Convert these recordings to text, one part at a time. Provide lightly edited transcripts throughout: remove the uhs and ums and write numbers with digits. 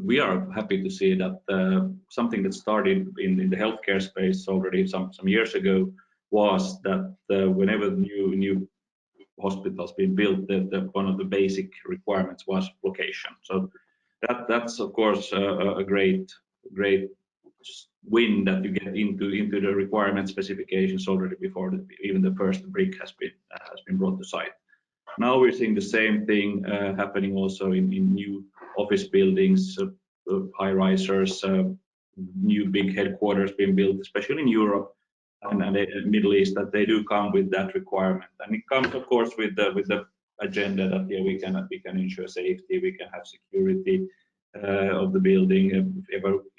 we are happy to see that something that started in the healthcare space already some years ago was that whenever new hospitals being built, one of the basic requirements was location. So that's of course a great win that you get into the requirement specifications already before even the first brick has been brought to site. Now we're seeing the same thing happening also in new office buildings, high risers, new big headquarters being built, especially in Europe and the Middle East, that they do come with that requirement. And it comes, of course, with the agenda that we can ensure safety, we can have security of the building,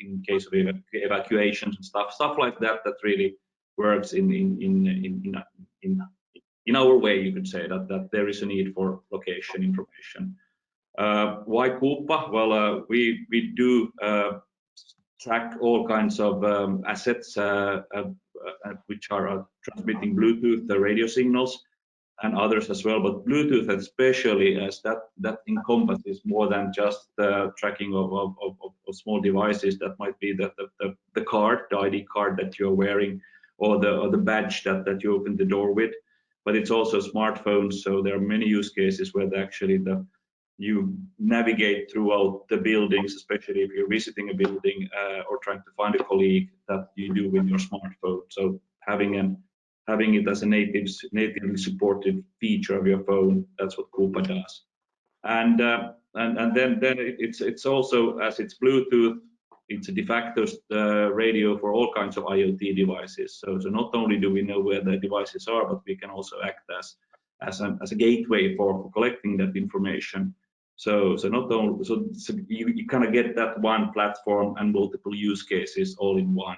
in case of evacuations and stuff like that. That really works in our way. You could say that there is a need for location information. Why Quuppa? Well, we do track all kinds of assets which are transmitting Bluetooth radio signals and others as well, but Bluetooth especially, as that encompasses more than just tracking of small devices. That might be the card, the ID card that you're wearing, or the badge that you open the door with, but it's also smartphones. So there are many use cases where you navigate throughout the buildings, especially if you're visiting a building or trying to find a colleague, that you do with your smartphone. So having it as a natively supported feature of your phone, that's what Quuppa does. And then it's also, as it's Bluetooth, it's a de facto radio for all kinds of IoT devices. So not only do we know where the devices are, but we can also act as a gateway for collecting that information. So not only you kind of get that one platform and multiple use cases all in one.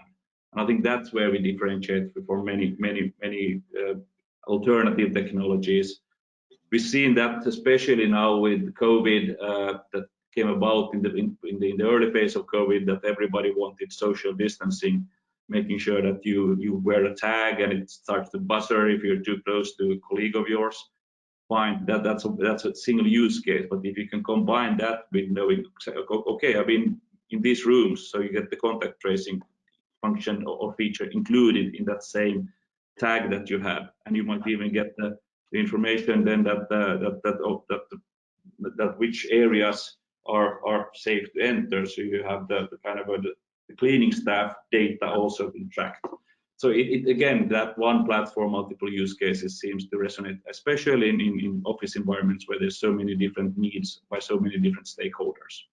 And I think that's where we differentiate for many alternative technologies. We've seen that especially now with COVID that came about in the early phase of COVID, that everybody wanted social distancing, making sure that you wear a tag and it starts to buzzer if you're too close to a colleague of yours. Fine, that's a single use case. But if you can combine that with knowing, okay, I've been in these rooms, so you get the contact tracing function or feature included in that same tag that you have, and you might even get the information then that which areas are safe to enter. So you have the kind of the cleaning staff data also being tracked. So it again, that one platform, multiple use cases seems to resonate, especially in office environments where there's so many different needs by so many different stakeholders.